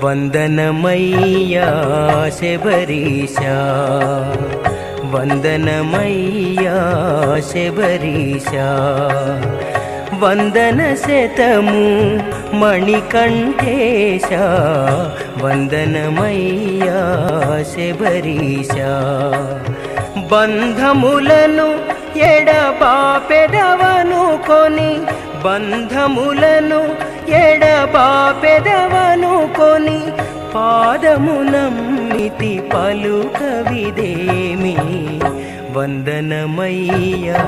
వందనమయ్యా శబరీశా, వందనమయ్యా శబరీశా. వందన శతము మణికంఠేశా, వందనమయ్యా శబరీశా. బంధములను ఎడబాపెదవనుకొని, బంధములను ఎడబాపెదవనుకొని, పాదమునమ్మితి పలుకవిదేమి. వందనమయ్యా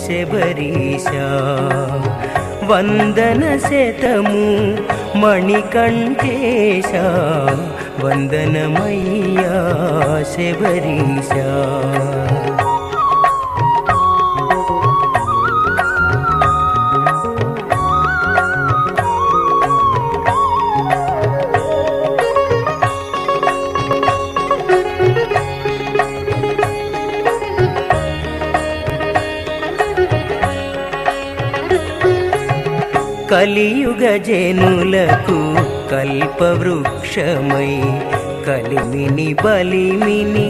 శబరీశా, వందన శతము మణికంఠేశా, వందనమయ్యా శబరీశా. కలియుగ జనులకు కల్పవృక్షమై, కలిమిని బలిమిని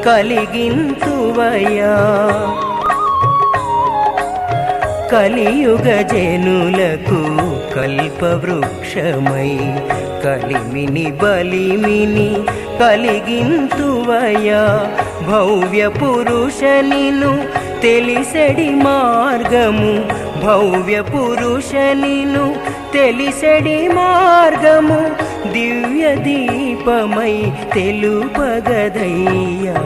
కలిగింతువయా. కలియుగ జనులకు కల్పవృక్షమై, కలిమిని బలిమిని కలిగింతువయా. భవ్య పురుష నిను తెలిసెడి మార్గము, భవ్య పురుష నిను తెలిసెడి మార్గము, దివ్య దీపమై తెలుపగదయ్యా.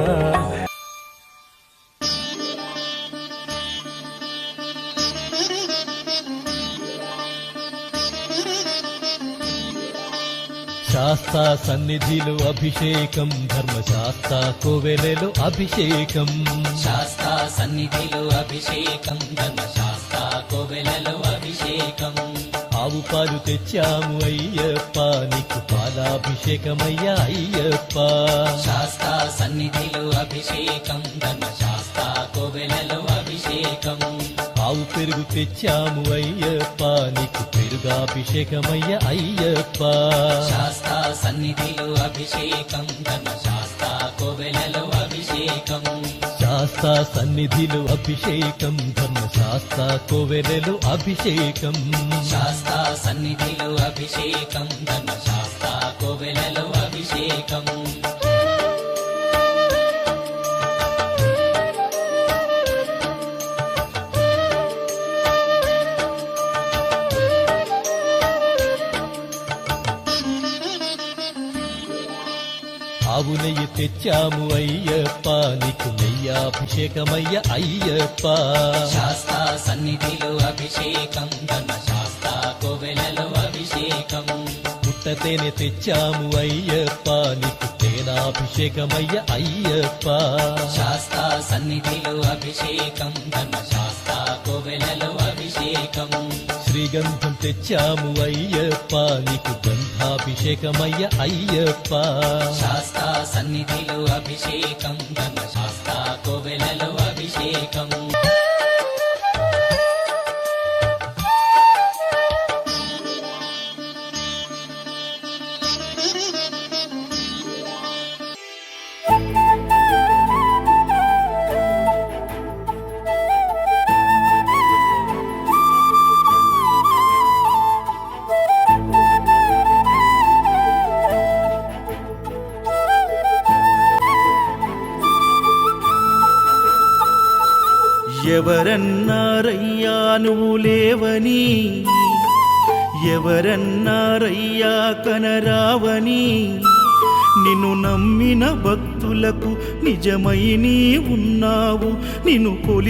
శాస్తా సన్నిధిలో అభిషేకం, ధర్మశాస్త్ర కోవెలలో అభిషేకం. శాస్తా సన్నిధిలో అభిషేకం, ధర్మశాస్త్ర కోవెలలో అభిషేకం. ఆవు పాలు తెచ్చాము అయ్యప్ప, నీకు పాలాభిషేకమయ్యా అయ్యప్ప. శాస్తా సన్నిధిలో అభిషేకం, ధర్మశాస్త్ర కోవెలలో అభిషేకం. ఆవు పెరుగు తెచ్చాము అయ్యప్ప, నీకు పెరుగాభిషేకమయ్యా అయ్యప్ప. శాస్తా సన్నిధిలో అభిషేకం, ధర్మశాస్త్ర కోవెలలో అభిషేకం. శాస్తా సన్నిధిలో అభిషేకం, ధర్మశాస్త్ర కోవెలలో అభిషేకం. శాస్తా సన్నిధిలో అభిషేకం, ధర్మశాస్త్ర కోవెలలో అభిషేకం. ఆవు నెయ్యి తెచ్చాము అయ్యప్ప, నీకు నెయ్యాభిషేకమయ్య అయ్యప్ప. శాస్తా సన్నిధిలో అభిషేకం, ధర్మశాస్త్ర కోవెలలో అభిషేకం. పుట్టతేనె తెచ్చాము అయ్యప్ప, నీకు తేనాభిషేకమయ్య అయ్యప్ప. శాస్తా సన్నిధిలో అభిషేకం, ధర్మశాస్త్ర కోవెలలో అభిషేకం. శ్రీగంధం తెచ్చాము అయ్యప్ప, నీకు గంధాభిషేకమయ్య అయ్యప్ప. శాస్తా సన్నిధిలో అభిషేకం, ధర్మశాస్త్ర కోవెలలో అభిషేకం. ఎవరన్నారయ్యా నువ్వు లేవని, ఎవరన్నారయ్యా కనరావని. నిన్ను నమ్మిన భక్తులకు నిజమై నీ ఉన్నావు, నిన్ను కొలి